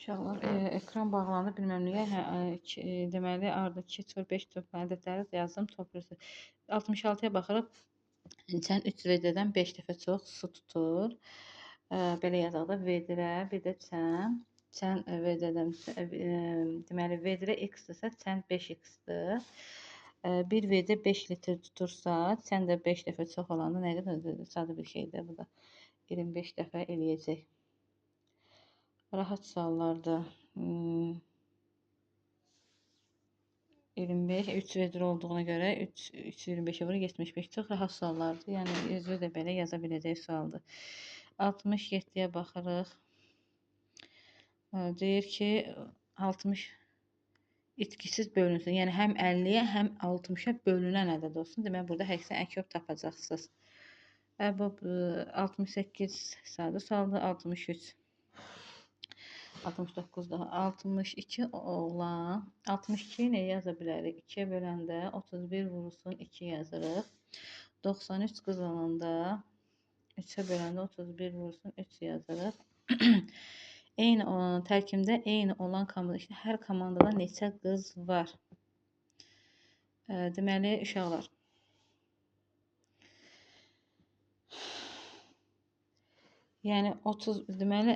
Uşaqlar, ekran bağlandı, bilməm niyə. Deməli, arada 2 çarpı 5 çarpı ədədləri yazdım, toplayırsınız. 66-ya baxırıq. Sən 3 VD-dən 5 dəfə çox su tutur. Belə yazaq da, VD-yə, bir də sən VD-dən, deməli, VD x-dirsə, sən 5x-dir. 1 VD 5 litr tutursa, sən də 5 dəfə çox olanda nə qədər sadə bir şeydir bu da. 25 dəfə eləyəcək. Rahat suallardır. 25, 3 vedr olduğuna görə 3 25'e vurur 75. Çox rahat suallardır. Yəni özü də belə yaza biləcək sualdır. 67-yə baxırıq. Deyir ki, 60 itkisiz bölünsün. Yəni həm 50-yə, həm 60-a bölünən ədəd olsun. Demək, burada həksə əkyob tapacaqsınız. Bu 68 sadə sualdır. 63. 69 daha 62 olan 62 nə yaza bilərik? 2-yə böləndə 31 vurulsun 2 yazırıq. 93 qız olanda 3-ə böləndə 31 vurulsun 3 yazırıq. Eyni tərkibində eyni olan komanda, işte hər komandada neçə qız var? Deməli uşaqlar, yəni 30 deməli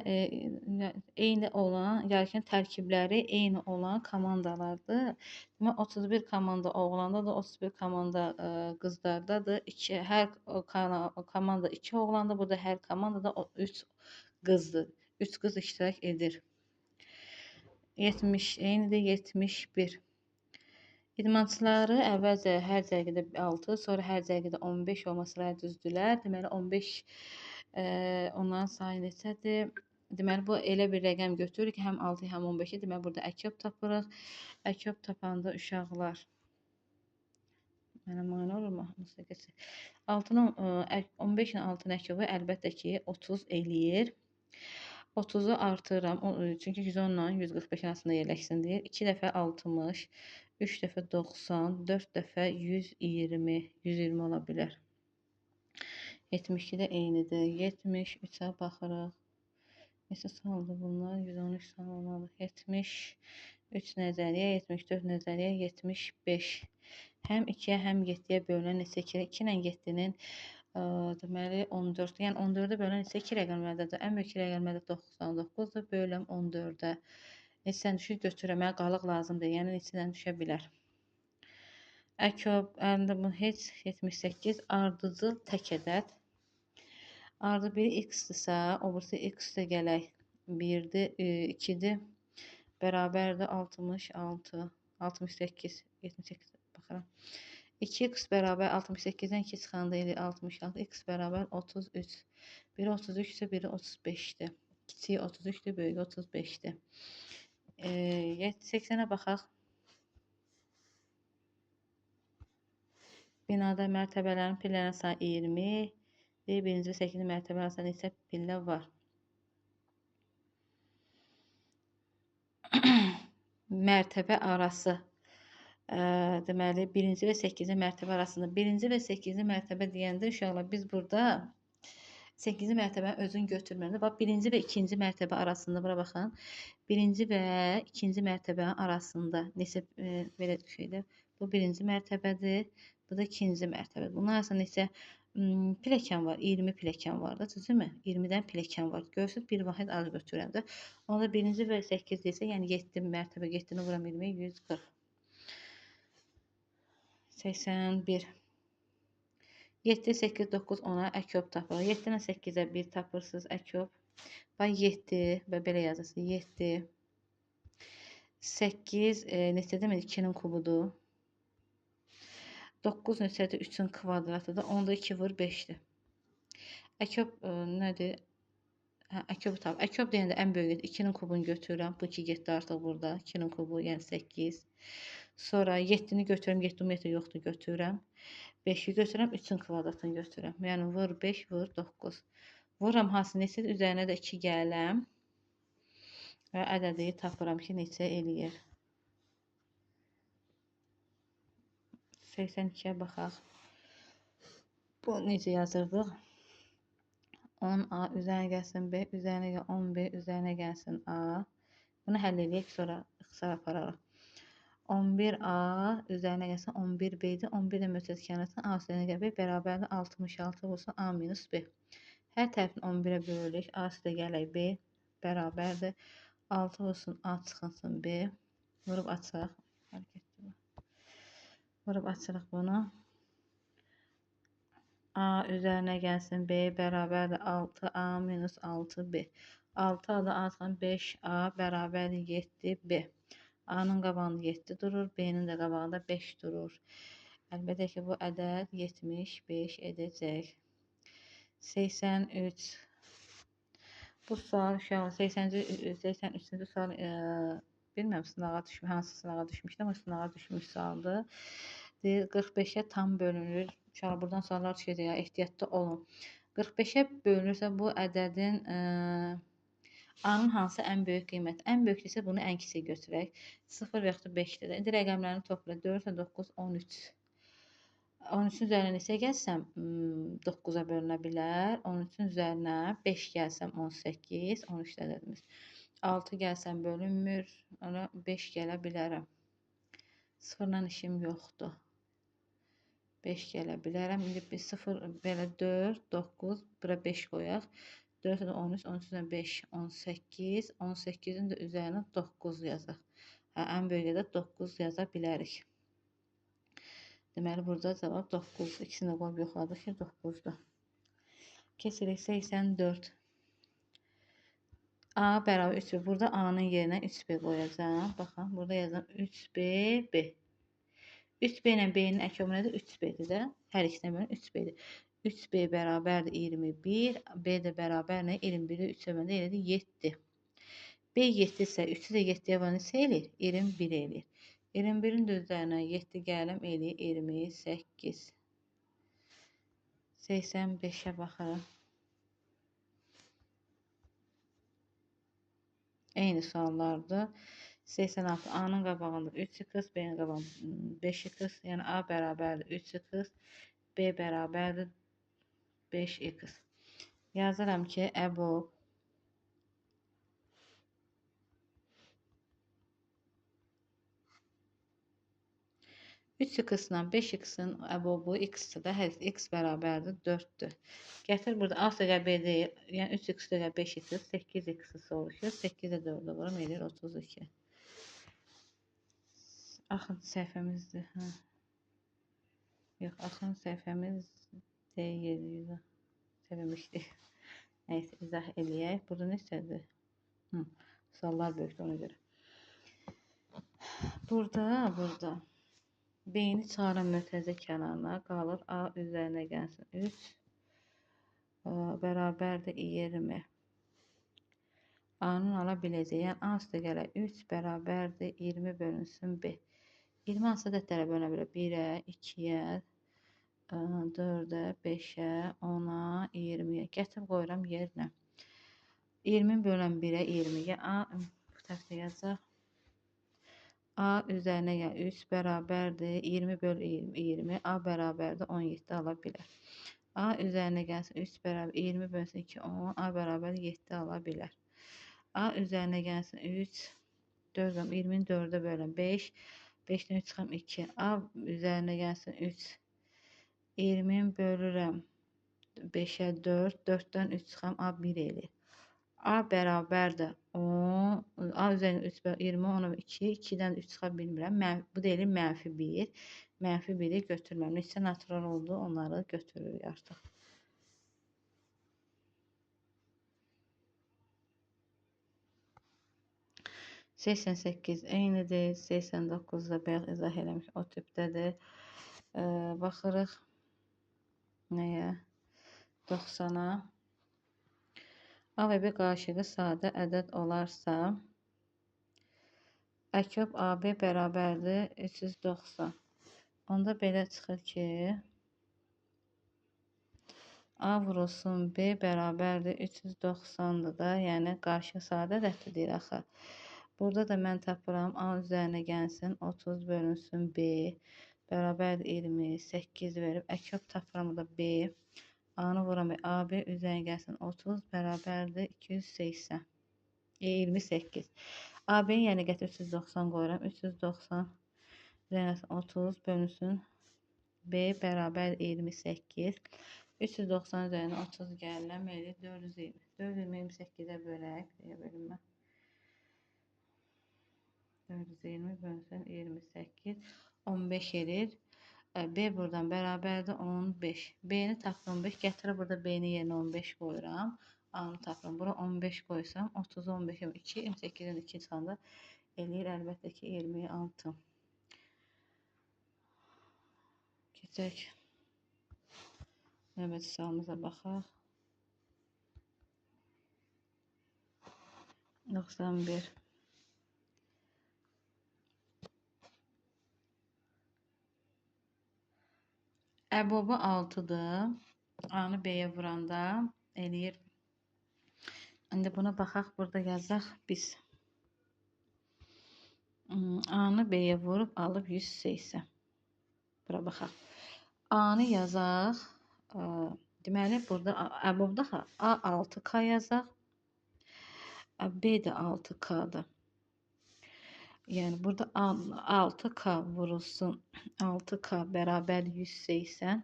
eyni olan, yəni tərkibləri eyni olan komandalardır. Deməli 31 komanda oğlandadır, 31 komanda qızlardadır. Hər komanda 2 oğlandır. Burada hər komandada 3 qızdır. 3 qız iştirak edir. 70 eynidir 71. İdmançıları əvvəlcə hər cərgədə 6, sonra hər cərgədə 15 olması düzdülər. Deməli 15 onların sayı neçədir? Deməli bu elə bir rəqəm götürürük ki, həm 6, həm 15-i. Deməli burada əkyob tapırıq. Əkyob tapanda uşaqlar mənə mane olurmu? 15-in 6-nın əkyobu əlbəttə ki 30 eləyir. 30-u artırıram. Çünki 110 ilə 145 arasında yerləşsin deyir. 2 dəfə 60, 3 dəfə 90, 4 dəfə 120, 120 ola bilər. 72 də eynidir. 73-ə baxırıq. Neçə sualdır bunlar? 113 sual olmalı. 73 nəzəriyyə, 74 nəzəriyyə, 75. Həm 2-yə, həm 7-yə bölünən neçə 2 ilə 7-nin deməli 14. Yəni 14-ə bölünən neçə 2 rəqəmlərdir. Ən böyük rəqəmlərdə 99-dur. Bölüm 14-ə. Neçədən düşür götürürəm. Mənə qalıq lazımdır. Yəni neçədən düşə bilər? Əkyob, əlində bu heç 78 ardıcıl tək ədəd. Ardı biri x-dirsə, o birisi x-dir gələk 1-dir, 2-dir, bərabərdir 66, 68, 78 baxıram. 2x bərabər 68-dən 2 çıxanda elə 66, x bərabər 33. Biri 33-dür, biri 35-dir. Kiçiyi 33-dür, böyüyü 35-dir. 80-ə baxaq. Binada mərtəbələrin pillərin sayı 20. Birinci və 8-ci mərtəbə arasında neçə pillə var? Mərtəbə arası. Deməli, birinci və 8-ci mərtəbə arasında. Birinci və 8-ci mərtəbə deyəndə uşaqlar, biz burada 8-ci mərtəbənin özünü götürməyəndə, bax, birinci və ikinci mərtəbə arasında, bura baxın. Birinci və ikinci mərtəbənin arasında neçə belə şeydir? Bu birinci mərtəbədir, bu da ikinci mərtəbədir. Bunun arasında neçə piləkən var, 20 piləkən var da, düzdürmü? 20-dən piləkən var. Görürsünüz, bir vahid az götürürəm də. Onda birinci və 8 desə, yəni 7 mərtəbə, 7-ni vuram 20, 140. 81. 7, 8, 9, 10-a əkyob tapırıq. 7 ilə 8-ə 1 tapırsınız əkyob. Bax 7 və belə yazırsınız. 7. 8 neçə demək 2-nin kubudur. 9 neçədir? 3-ün kvadratıdır. Onda 2 vur 5-dir. Əkyob nədir? Əkyobu tap. Əkyob deyəndə ən böyük 2-nin kubunu götürürəm. Bu 2 getdi artıq burada. 2-nin kubu, yəni 8. Sonra 7-ni götürürəm. 7 ümumiyyətlə yoxdur, götürürəm. 5-i götürürəm. 3-ün kvadratını götürürəm. Yəni vur 5, vur 9. Vururam hansı neçədir? Üzərinə də 2 gələm. Və ədədi tapıram ki, neçə eləyir. 82-yə baxaq. Bu necə yazırdıq? 10A üzərinə gəlsin B, üzərinə gəlsin 10B, üzərinə gəlsin A. Bunu həll edək, sonra ixtisar apararıq. 11A üzərinə gəlsin 11B-dir. 11 də mötərizə A üzərinə gəl B bərabərdir 66 olsun A minus B. Hər tərəfini 11-ə bölürük. A üstə gələk B bərabərdir 6 olsun A çıxınsın B. Vurub açaq. Vurub açırıq bunu. A üzərinə gəlsin B bərabərdir 6A minus 6B. 6A da A çıxan 5A bərabərdir 7B. A-nın qabağında 7 durur, B-nin də qabağında 5 durur. Əlbəttə ki, bu ədəd 75 edəcək. 83. Bu sual uşaqlar 83-cü sual bilmirəm sınağa düşmüş, hansı sınağa düşmüşdü, amma sınağa düşmüş sualdır. Deyir 45-ə tam bölünür. Uşaqlar buradan suallar düşəcək, ehtiyatlı olun. 45-ə bölünürsə bu ədədin A-nın hansı ən böyük qiymət? Ən böyükdirsə bunu ən kiçik götürək. 0 və yaxud da 5-dir. İndi rəqəmlərini topla. 4 və 9, 13. 13-ün üzərinə neçə gəlsəm 9-a bölünə bilər. 13-ün üzərinə 5 gəlsəm 18, 13 ədədimiz. 6 gəlsəm bölünmür. Ona 5 gələ bilərəm. 0-la işim yoxdur. 5 gələ bilərəm. İndi biz 0, belə 4, 9, bura 5 qoyaq. 4 də 13, 13-dən 5, 18, 18-in də üzərinə 9 yazaq. Ən böyük ədəd 9 yaza bilərik. Deməli, burada cavab 9. İkisini də qoyub yoxladıq ki, 9-dur. Keçirik 84. A bərabər 3B. Burada A-nın yerinə 3B qoyacağım. Baxın, burada yazıram 3B. 3B ilə B-nin əki nədir? 3B-dir də. Hər ikisinə bölün 3B-dir. 3B bərabərdir 21. B də bərabər nə? 21-i 3-ə bölündə elədir 7. B 7 isə 3-ü də 7-yə bölündə neçə eləyir? 21 eləyir. 21-in də üzərinə 7 gələm eləyir 28. 85-ə baxırıq. Eyni suallardır. 86 A-nın qabağında 3x, B-nin qabağında 5x, yəni A bərabərdir 3x, B bərabərdir 5x. Yazıram ki, əbob 3x-la 5x-in əbobu x-dir də, hər x bərabərdir 4-dür. Gətir burada A üstə B deyil, yəni 3x üstə 5x, 8x soruşur. 8-ə 4-ə vurum, edir 32. Axırıncı səhifəmizdir. Yox, axırıncı səhifəmiz deyil. Sevmişdik. Nəysə, izah eləyək. Burada neçədir? Suallar böyükdür ona görə. Burada B-ni çıxaran mötərizə kənarına qalır. A üzərinə gəlsin 3 bərabərdir 20. A-nın ala biləcəyi, yəni A üstə gələk 3 bərabərdir 20 bölünsün B. 20 hansı ədədlərə bölünə bilər? 1-ə, 2-yə, 4-ə, 5-ə, 10-a, 20-yə. Gətirib qoyuram yerinə. 20 bölən 1-ə 20-yə. A bu tərəfdə yazacaq. A üzərinə gəl 3 bərabərdir 20 böl 20. A bərabərdir 17 ala bilər. A üzərinə gəlsin 3 bərabər 20 bölsün 2 10. A bərabərdir 7 ala bilər. A üzərinə gəlsin 3 4 20-ni 4-ə bölən 5. 5-dən 3 çıxam 2. A üzərinə gəlsin 3 20-ni bölürəm 5-ə 4. 4-dən 3 çıxam A 1 eləyir. A bərabərdir 10. A üzərinə 3 20, 10, 2. 2-dən 3 çıxa bilmirəm. Bu deyilir mənfi 1. Mənfi 1-i götürməm. Neçə natural oldu? Onları götürürük artıq. %88 eynidir. 89-da bayaq izah eləmiş o tipdədir. Baxırıq nəyə? 90-a. A və B qarşılıqlı sadə ədəd olarsa, əkyob AB bərabərdir 390. Onda belə çıxır ki, A vurulsun B bərabərdir 390-dır da, yəni qarşı sadə ədəddir deyir axı. Burada da mən tapıram A üzərinə gəlsin 30 bölünsün B bərabərdir 28 verib. Əkyob tapıram da B. A-nı vuram AB üzərinə gəlsin 30 bərabərdir 280. 28. AB-nin yerinə gətir 390 qoyuram. 390 30 bölünsün B bərabər 28. 390 üzərinə 30 gəlirəm, eləyir 420. 428-ə bölək, deyə bölünmə. 420 bölünsün 28, 15 edir. B buradan bərabərdir 15. B-ni tapdım 15. Gətirib burada B-ni yerinə 15 qoyuram. A-nı tapıram. Bura 15 qoysam 30, 15, 2, 28-dən 2 çıxanda eləyir əlbəttə ki 26. Keçək. Növbəti sualımıza baxaq. 91. Əbobu 6-dır. A-nı B-yə vuranda eləyir. İndi buna baxaq, burada yazaq biz. A-nı B-yə vurub alıb 180. Bura baxaq. A-nı yazaq. Deməli, burada əbobda A 6K yazaq. B də 6K-dır. Yəni, burada 6K vurulsun. 6K bərabər 180.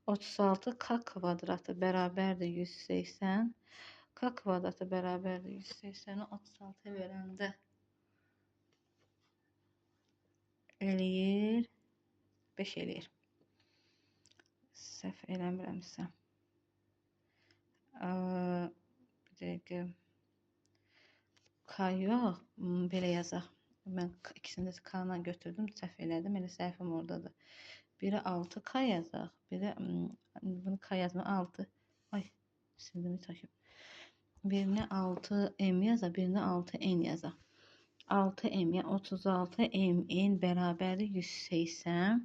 36K kvadratı bərabərdir 180. K kvadratı bərabərdir 180-i 36-ya verəndə eləyir 5 eləyir. Səhv eləmirəmsə. Bir dəqiqə. K yox. Belə yazaq. Mən ikisini də K-la götürdüm. Səhv elədim. Elə səhvim oradadır. Biri 6K yazaq. Biri bunu K yazma 6. Ay, sildim çəkib. Birini 6M yazaq. Birini 6N yazaq. 6M, yəni 36M, N bərabərdir 180.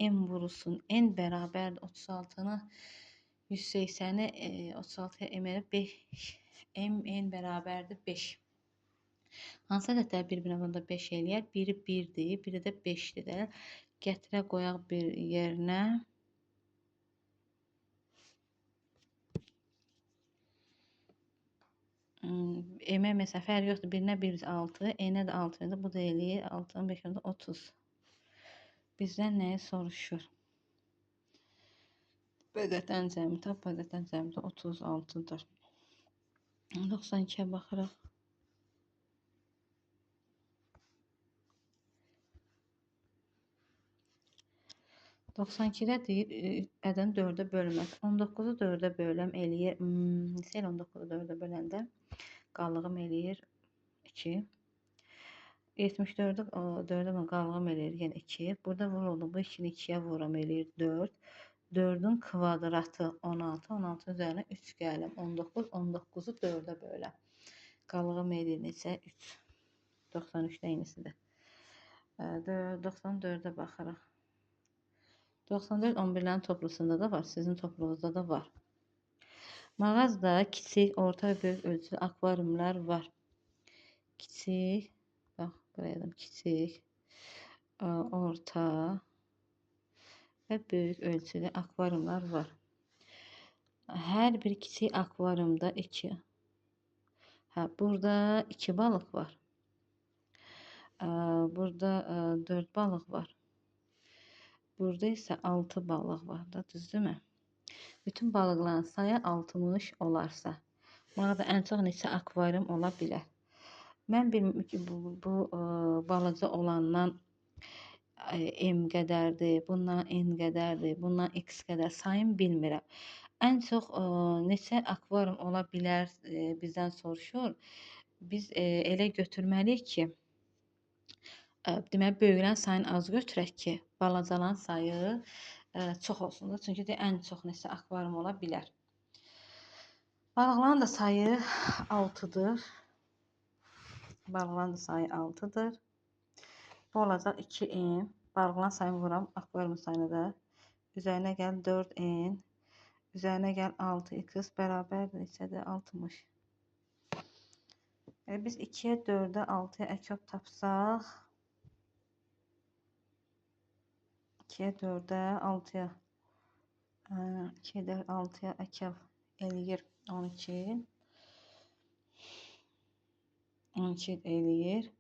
M vurulsun. N bərabərdir 36-nı 180-i 36-ya M 5. M, N bərabərdir 5. Hansı ədədlər bir-birinə bunda 5 eləyər? Biri 1-dir, biri də 5-dir də. Gətirə qoyaq bir yerinə. M-ə məsəfər yoxdur. Birinə 1, 6, N-ə də 6 idi. Bu da eləyir 6-nın 5-də 30. Bizdən nəyi soruşur? Bədətən cəmi tap, bədətən cəmi də 36-dır. 92-yə baxırıq. 92-də deyir, ədəni 4-ə bölmək. 19-u 4-ə böləm eləyir. Neçə elə 19-u 4-ə böləndə? Qallığım eləyir 2. 74-ü 4-ə qallığım eləyir yenə 2. Burada vuruldu. Bu 2-ni 2-yə vuram eləyir 4. 4-ün kvadratı 16. 16 üzərinə 3 gələm. 19. 19-u 4-ə böləm. Qallığım eləyir neçə? 3. 93-də eynisidir. 94-ə baxırıq. 94 11-lərin toplusunda da var. Sizin topluğunuzda da var. Mağazada kiçik, orta və böyük ölçülü akvariumlar var. Kiçik, bax, buraya da kiçik, orta və böyük ölçülü akvariumlar var. Hər bir kiçik akvariumda 2. Burada 2 balıq var. Burada 4 balıq var. Burada isə 6 balıq var da, düzdürmü? Bütün balıqların sayı 60 olarsa, mağazada ən çox neçə akvarium ola bilər? Mən bilmirəm ki, bu balaca olandan M qədərdir, bundan N qədərdir, bundan X qədər sayım bilmirəm. Ən çox neçə akvarium ola bilər bizdən soruşur. Biz elə götürməliyik ki, deməli, böyüklərin sayını az götürək ki, balacaların sayı çox olsun da. Çünki ən çox neçə akvarium ola bilər. Balıqların da sayı 6-dır. Balıqların da sayı 6-dır. Bu olacaq 2N. Balıqların sayını vuram akvarium sayını da. Üzərinə gəl 4N. Üzərinə gəl 6X bərabərdir neçədir? 60. Biz 2-yə 4-ə 6-ya əkab tapsaq, 2-yə 4-ə 6-ya 2-yə 6-ya əkab eləyir 12. 12 eləyir.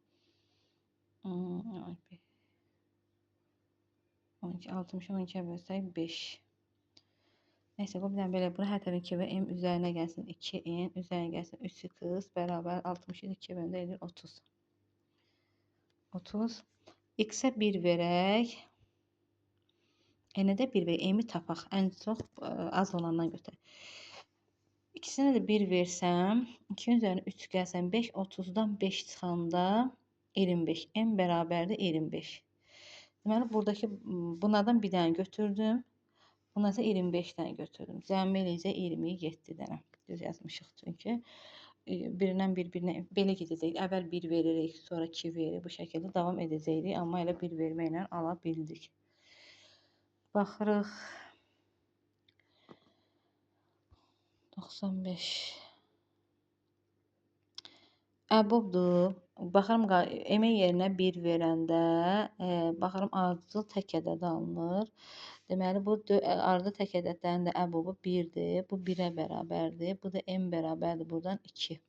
12, 60-ı 12-yə bölsək 5. Neyse bu bir dənə belə. Bunu hər tərəfə 2 və m üzərinə gəlsin 2n, üzərinə gəlsin 3x bərabər 60-ı 2 bölündə edir 30. 30. X-ə 1 verək. N-ə də 1 verək. M-i tapaq. Ən çox az olandan götür. İkisinə də 1 versəm, 2 üzərinə 3 gəlsən 5, 30-dan 5 çıxanda 25. M bərabərdir 25. Deməli, buradakı bunlardan bir dənə götürdüm. Bundan isə 25-dən götürdüm. Cəmi eləyəcək 27 dənə. Düz yazmışıq çünki. Birindən bir-birinə belə gedəcək. Əvvəl 1 veririk, sonra 2 veririk. Bu şəkildə davam edəcəkdik. Amma elə 1 verməklə ala bildik. Baxırıq. 95. Əbubdur. Baxırım, emək yerinə 1 verəndə, baxırım, ardıcıl tək ədəd alınır. Deməli, bu ardı tək ədədlərin də əbubu 1-dir. Bu 1-ə bərabərdir. Bu da m bərabərdir. Buradan 2.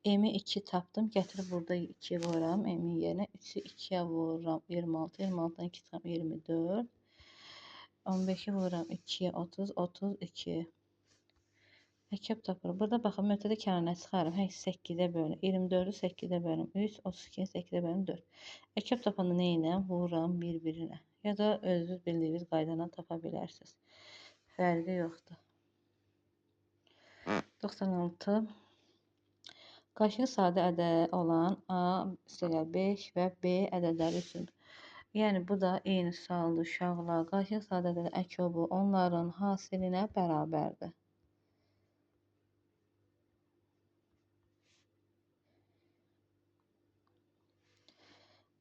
M-i 2 tapdım. Gətirib burada 2 vururam. M-in yerinə 3-ü 2-yə vururam. 26. 26-dan 2 çıxam 24. 15-i vururam 2-yə 30. 32. Əkəb tapırım. Burada baxın, mötədə kənarına çıxarım. 8-ə bölünür. 24-ü 8-ə bölünür. 3, 32-ni 8-ə bölünür 4. Əkəb tapanda nə ilə? Vururam bir-birinə. Ya da özünüz bildiyiniz qaydadan tapa bilərsiniz. Fərqi yoxdur. 96. Qarşılıqlı sadə ədəd olan A + 5 və B ədədləri üçün. Yəni, bu da eyni sualdır uşaqlar. Qarşılıqlı sadə ədədlərin əkobu onların hasilinə bərabərdir.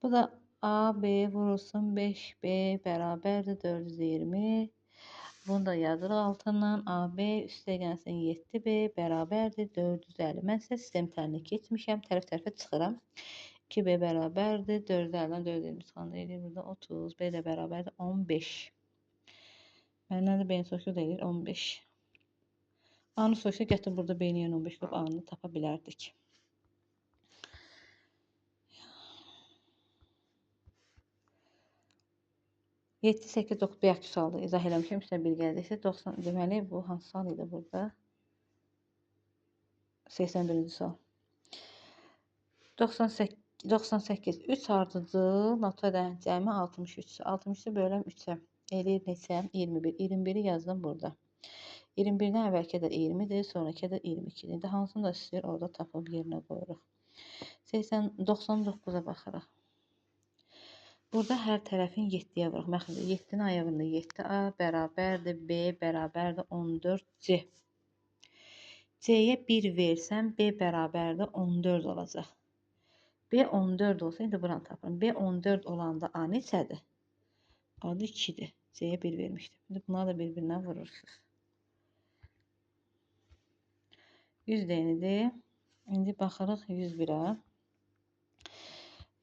Bu da A, B vurulsun 5B bərabərdir 420. Bunu da yazırıq altından. AB üstəgəlsin 7B bərabərdir 450. Mən sizə sistem təhlilini keçmişəm. Tərəf-tərəfə çıxıram. 2B bərabərdir 450-dən 420 çıxanda edir burada 30. B də bərabərdir 15. Məndən də B-ni soruşu da edir 15. A-nı soruşu gətir burada B-ni 15 qoyub A-nı tapa bilərdik. 7, 8, 9 bayaq sualda izah eləmişəm. Üstə bir gələcəksə 90. Deməli, bu hansı sual idi burada? 81-ci sual. 98. 3 ardıcıl notədən cəmi 63. 63-ü böləm 3-ə. Eləyir neçə? 21. 21-i yazdım burada. 21-dən əvvəlki ədəd 20-dir, sonraki ədəd 22-dir. İndi hansını da istəyir, orada tapıb yerinə qoyuruq. 99-a baxırıq. Burada hər tərəfin 7-yə vuruq. Məxədə 7-nin ayağında 7A bərabərdir B bərabərdir 14C. C-yə 1 versəm B bərabərdir 14 olacaq. B 14 olsa, indi buranı tapıram. B 14 olanda A neçədir? Adı 2-dir. C-yə 1 vermişdim. İndi bunları da bir-birinə vurursunuz. 100 deyinidir. İndi baxırıq 101-ə.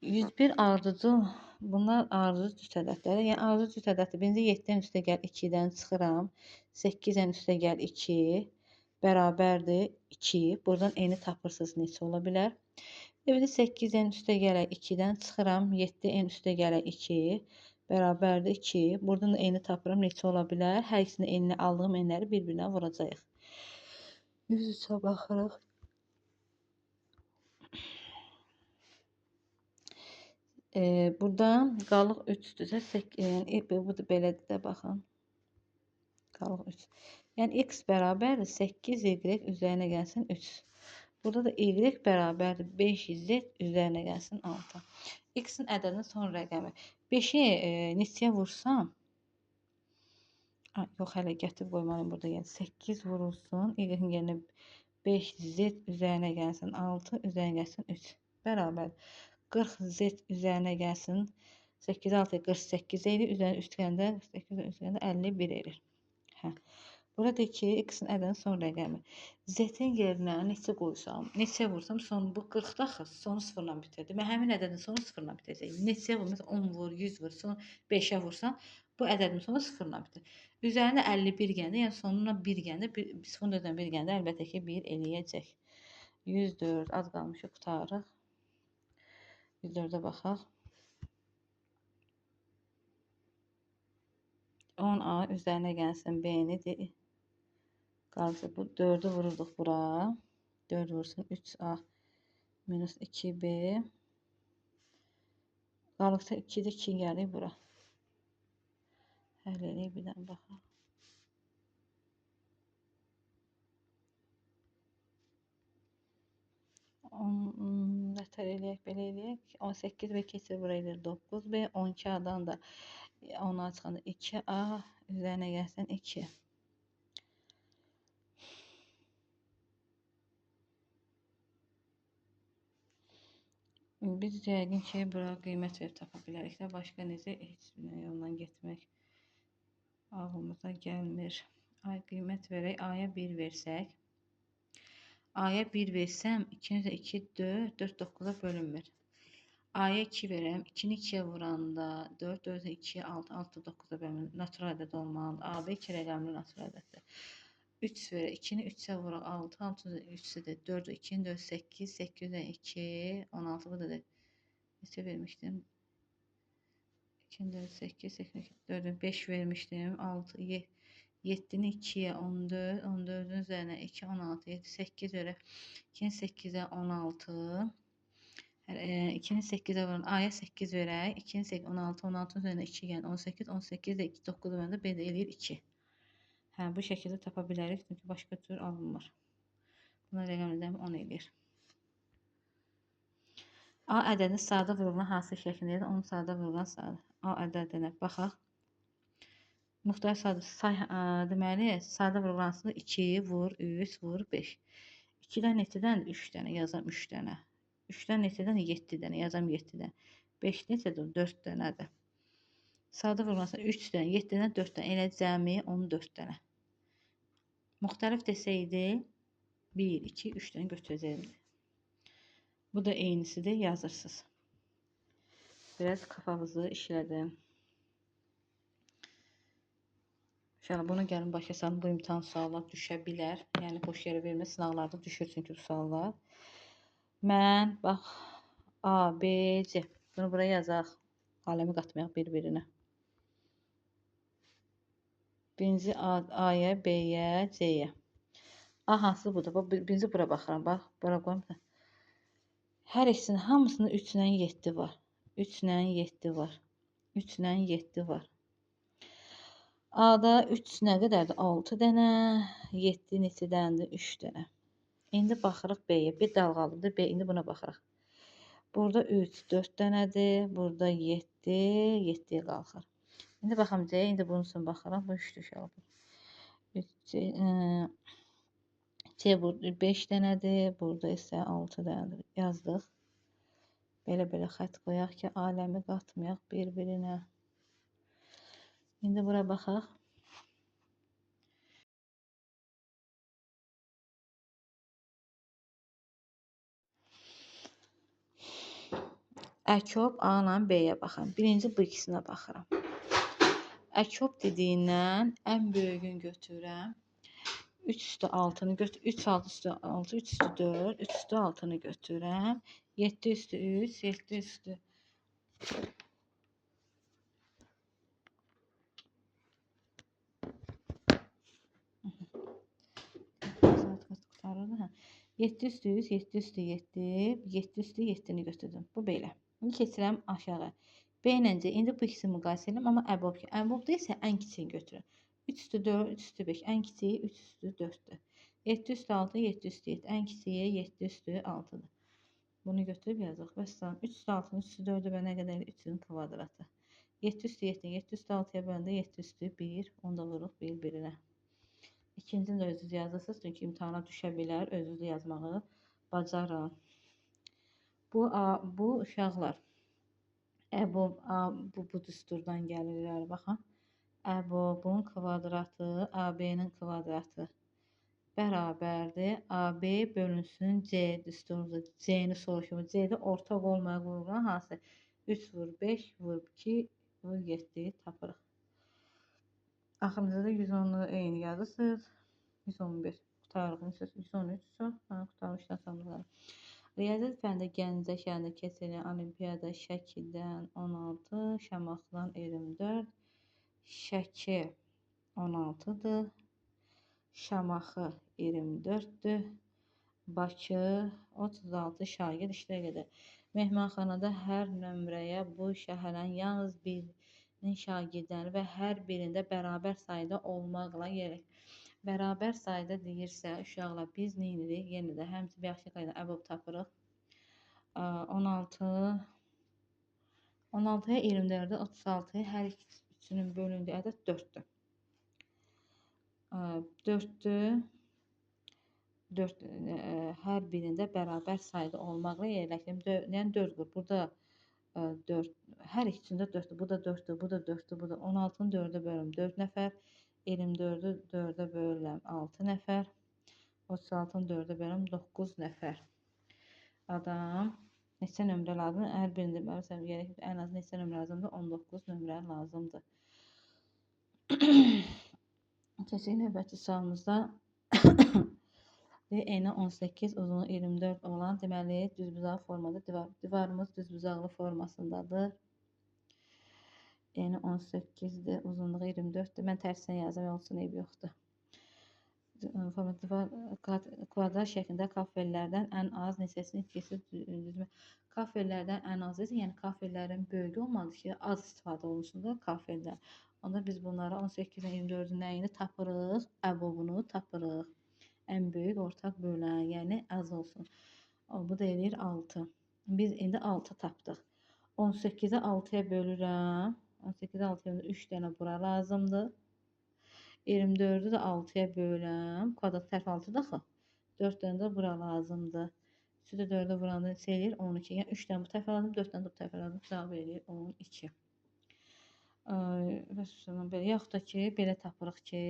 101 ardıcıl. Bunlar ardıcıl cüt ədədləri. Yəni, ardıcıl cüt ədədləri. Birinci 7-dən üstə gəl 2-dən çıxıram. 8-dən üstə gəl 2. Bərabərdir 2. Buradan n-i tapırsınız neçə ola bilər? Bir də 8-dən üstə gələk 2-dən çıxıram. 7-n üstə gələk 2. Bərabərdir 2. Buradan da n-i tapıram neçə ola bilər? Hər ikisini n-i aldığım n-ləri bir-birinə vuracağıq. 103-ə baxırıq. Burada qalıq 3-dürsə, yəni bu da belədir də, baxın. Qalıq 3. Yəni, x bərabərdir 8y üzərinə gəlsin 3. Burada da y bərabərdir 5z üzərinə gəlsin 6. X-in ədədinin son rəqəmi. 5-i neçəyə vursam, yox, hələ gətirib qoymalıyım burada. Yəni, 8 vurulsun, y-in yerinə 5z üzərinə gəlsin 6, üzərinə gəlsin 3. Bərabərdir. 40z üzərinə gəlsin 8, 6, 48 edir. Üzərinə 3 gələndə 48 üzərində 51 edir. Burada deyir ki, x-in ədədinin son rəqəmi. Z-in yerinə neçə qoysam, neçə vursam, sonu bu 40-da axı, sonu 0-la bitirdi. Mən həmin ədədin sonu 0-la bitəcək. Neçəyə vur, məsələn 10 vur, 100 vur, sonu 5-ə vursan, bu ədədin sonu 0-la bitir. Üzərində 51 gəndə, yəni sonuna 1 gəndə, 0-dan 1 gəndə əlbəttə ki 1 eləyəcək. 104 az qalmışıq qutarıq. 104-ə baxaq. 10A üzərinə gəlsin B-ni qalsın. Bu 4'ü vururduq bura. 4 vursun 3A minus 2B. Qalıqsa 2'də 2 gəlir bura. Həll eləyib bir dənə baxaq. Nətər eləyək, belə eləyək. 18 və keçir bura eləyir 9B. 12A'dan da 10'a çıxanda 2A üzərinə gəlsin 2. Biz yəqin ki, bura qiymət verib tapa bilərik də. Başqa necə heç bir yoldan getmək ağlımıza gəlmir. Ay qiymət verək. A'ya 1 versək. A'ya 1 versəm 2 üzə 2 4, 4 9'a bölünmür. A'ya 2 verəm. 2'ni 2'yə vuranda 4, 4 üzə 2, 6, 6 9'a bölünmür. Natural ədəd olmalıdır. AB 2 rəqəmli natural ədəddir. 3 verək. 2'ni 3'ə vuraq. 6, 6 üzə 3'də 4, 2'ni 4, 8, 8 üzə 2, 16 bu da neçə vermişdim? 2'ni 4, 8, 8, 4'ü 5 vermişdim. 6, 7'ni 2'ye 14, 14'ün üzerine 2, 16, 7, 8 verək. 2'ni 8'ə 16. 2'ni 8'ə vurun. A'ya 8 verək. 2'ni 8, 16, 16'ın üzerine 2 gəlin. 18, 18 də 2, 9 verəndə B də eləyir 2. Hə, bu şəkildə tapa bilərik. Çünki başqa tür alınmır. Buna rəqəmlərim 10 eləyir. A ədədinin sadə vurğuna hansı şəklindədir? Onun sadə vurğuna sadə. A ədədinə baxaq. Müxtəlif sadə deməli, sadə vurğulasında 2 vur, 3 vur, 5. 2-dən neçədən? 3 dənə yazam 3 dənə. 3-dən neçədən? 7 dənə yazam 7 dənə. 5 neçədən? 4 dənədir. Sadə vurğulasında 3 dənə, 7-dən 4 dənə. Elə cəmi 14 dənə. Müxtəlif desəydi 1, 2, 3 dənə götürəcəyim. Bu da eynisidir, yazırsınız. Biraz kafamızı işlədim. İnşallah bunu gəlin başa salın. Bu imtahan suallar düşə bilər. Yəni boş yerə vermə, sınavlarda düşür çünki bu suallar. Mən bax A, B, C. Bunu buraya yazaq. Aləmi qatmayaq bir-birinə. Birinci A'ya, B'yə, C'yə. A hansı budur? Birinci bura baxıram. Bax, bura qoyum. Hər ikisinin hamısının 3 ilə 7 var. 3 ilə 7 var. 3 ilə 7 var. A'da 3 nə qədərdir? 6 dənə. 7 neçədəndir? 3 dənə. İndi baxırıq B'yə. Bir dalğalıdır. B, indi buna baxırıq. Burada 3, 4 dənədir. Burada 7, 7'yə qalxır. İndi baxım C, indi bunun üçün baxırıq. Bu 3 düşər. C burada 5 dənədir. Burada isə 6 dənədir. Yazdıq. Belə-belə xətt qoyaq ki, aləmi qatmayaq bir-birinə. İndi bura baxaq. Əkop A ilə B-yə baxın. Birinci bu ikisinə baxıram. Əkop dediyindən ən böyüyünü götürürəm. 3 üstü 6'nı götür. 3 6 üstü 6, 3 üstü 4, 3 üstü 6'nı götürürəm. 7 üstü 3, 7 üstü 7 üstü 100, 7 üstü 7, 7 üstü 7'ni götürdüm. Bu belə. İndi keçirəm aşağı. B ilə C. İndi bu ikisini müqayisə edirəm, amma əbob ki. Əbobda isə ən kiçiyini götürün. 3 üstü 4, 3 üstü 5. Ən kiçiyi 3 üstü 4'dür. 7 üstü 6, 7 üstü 7. Ən kiçiyi 7 üstü 6'dır. Bunu götürüb yazıq. Bəs 3 üstü 6'nın 3 üstü 4'ü və nə qədər? 3'ün kvadratı. 7 üstü 7, 7 üstü 6'ya böləndə 7 üstü 1. Onu da vuruq bir-birinə. İkincini də özünüz yazırsınız. Çünki imtahana düşə bilər. Özünüz yazmağı bacarın. Bu uşaqlar. Əbob bu düsturdan gəlirlər. Baxın. Əbobun kvadratı AB-nin kvadratı bərabərdir. AB bölünsün C düsturudur. C-ni soruşuyor. C-də ortaq olmayan qurğular hansı? 3 vur 5 vur 2 vur 7 tapırıq. Axırıncıda 110'u eyni yazırsınız. 111. qutarıq. 113 qutarmışdan sonra. Riyaziyyat fəndə Gəncə şəhərində keçirilən olimpiyada şəkildən 16, Şamaxıdan 24, Şəki 16-dır, Şamaxı 24-dür, Bakı 36 şagird iştirak edir. Mehmanxanada hər nömrəyə bu şəhərlərin yalnız birinin şagirdləri və hər birində bərabər sayda olmaqla gerək. Bərabər sayda deyirsə, uşaqlar biz neyinirik? Yenə də həmçə bir yaxşı qayda əbəb tapırıq. 16-ya 24-də 36-ya hər ikisinin bölündüyü ədəd 4-dür. 4-dür. 4 hər birində bərabər sayda olmaqla yerləşdirir. Yəni 4 qrup. Burada 4, hər ikisində 4-dür. Bu da 4-dür, bu da 4-dür, bu da 16-nı 4-ə bölürəm 4 nəfər, 24-ü 4-ə bölürəm 6 nəfər, 36-nı 4-ə bölürəm 9 nəfər. Adam neçə nömrə lazımdır? Hər birində məsələn gerək ən az neçə nömrə lazımdır? 19 nömrə lazımdır. Keçək növbəti sualımızda. Eni 18, uzunluğu 24 olan, deməli düzbucaqlı formada divarımız düzbucaqlı formasındadır. Eni 18-dir, uzunluğu 24-dür. Mən tərsinə yazım, olsun eybi yoxdur. Divar kvadrat şəklində kafellərdən ən az neçəsinin itkisi düzmə. Kafellərdən ən az isə, yəni kafellərin böyük olmalıdır ki, az istifadə olunsundur kafellər. Onda biz bunlara 18-in 24-ün nəyini tapırıq? Əbobunu tapırıq. Ən böyük ortaq bölən, yəni az olsun. Bu da eləyir 6. Biz indi 6 tapdıq. 18-i 6-ya bölürəm. 18-i 6-ya bölürəm. 3 dənə bura lazımdır. 24-ü də 6-ya bölürəm. Kvadrat tərəf 6-dır axı. 4 dənə də bura lazımdır. 3-ü də 4-ə vuranda neçə eləyir? 12. Yəni 3 dənə bu tərəfə lazım, 4 dənə də bu tərəfə lazım. Cavab eləyir 12. Yaxud da ki, belə tapırıq ki,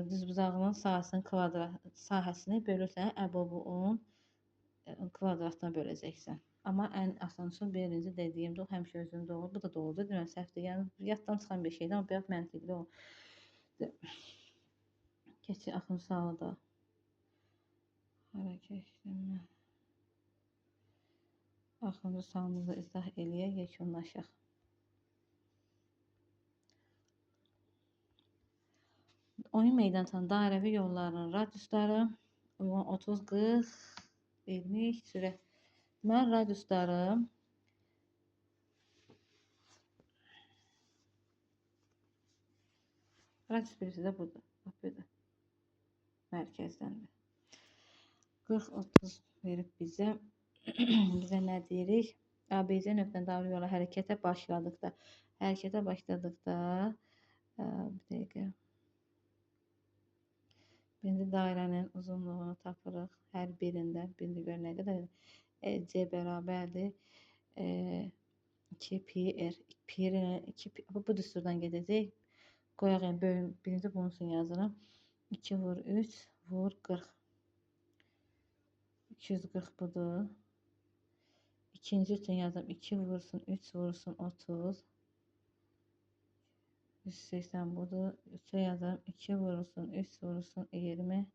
düzbucağının sahəsini bölürsən, əbobun kvadratına böləcəksən. Amma ən asansı birinci dediyim də o həmişə özünü doğru. Bu da doğrudur. Deməli səhvdir. Yəni yaddan çıxan bir şeydir, amma biraz məntiqli o. Keçək axırıncı sualı da. Hara keçdim? Axırıncı sualımızı izah eləyək, yekunlaşaq. Oyun meydançanın dairəvi yollarının radiusları 30, 40, 20 sürət. Mən radiusları radius birisi də budur. Bax, budur. Mərkəzdəndir. 40-30 verib bizə. Bizə nə deyirik? ABC nöqtədən dairəvi yola hərəkətə başladıqda. Hərəkətə başladıqda bir dəqiqə. Birinci dairənin uzunluğunu tapırıq. Hər birində. Birinci görə nə qədər? C bərabərdir. 2 pi r. Bu düsturdan gedəcək. Qoyaq, yəni birinci bunun üçün yazıram. 2 vur 3 vur 40. 240 budur. İkinci üçün yazıram. 2 vursun 3 vursun 30. 180 budur. 3'e yazarım. 2 vurulsun 3 vurulsun 20.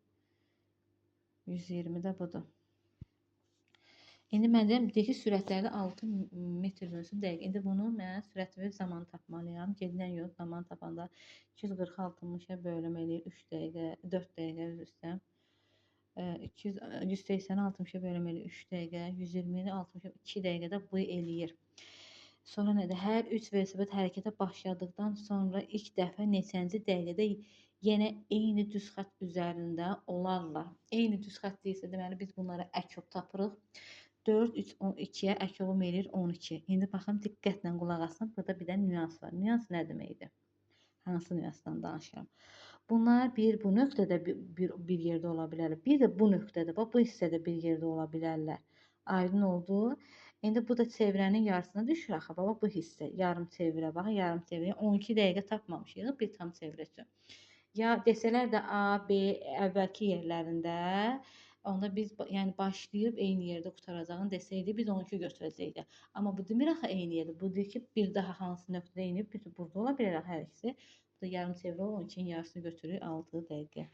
120 də budur. İndi mən deyirəm, deyək ki, sürətlərdə 6 metr bölünsün dəqiq. İndi bunu mən sürət və zaman tapmalıyam. Gedilən yol zaman tapanda 240-60-a bölüm eləyir 3 dəqiqə, 4 dəqiqə üzr istəyirəm. 180-i 60-a bölüm eləyir 3 dəqiqə, 120-ni 60-a 2 dəqiqədə bu eləyir. Sonra nədir? Hər 3 velosiped hərəkətə başladıqdan sonra ilk dəfə neçənci dəqiqədə yenə eyni düz xətt üzərində olarlar. Eyni düz xətt deyilsə, deməli biz bunlara əkov tapırıq. 4, 3, 12-yə əkovum eləyir 12. İndi baxın, diqqətlə qulaq asın. Burada bir də nüans var. Nüans nə deməkdir? Hansı nüansdan danışıram? Bunlar bu nöqtədə bir yerdə ola bilərlər. Bir də bu nöqtədə, bax, bu hissədə bir yerdə ola bilərlər. Aydın oldu. İndi bu da çevrənin yarısına düşür axı. Bax, bu hissə yarım çevrə, bax, yarım çevrə. 12 dəqiqə tapmamışıq bir tam çevrə üçün. Ya desələr də A, B əvvəlki yerlərində, onda biz yəni başlayıb eyni yerdə qutaracağını desəydi, biz 12 götürəcəkdik. Amma bu demir axı eyni yerdə. Bu deyir ki, bir daha hansı nöqtədə inib, burada ola bilər hər ikisi. Bu da yarım çevrə 12-nin yarısını götürür 6 dəqiqə.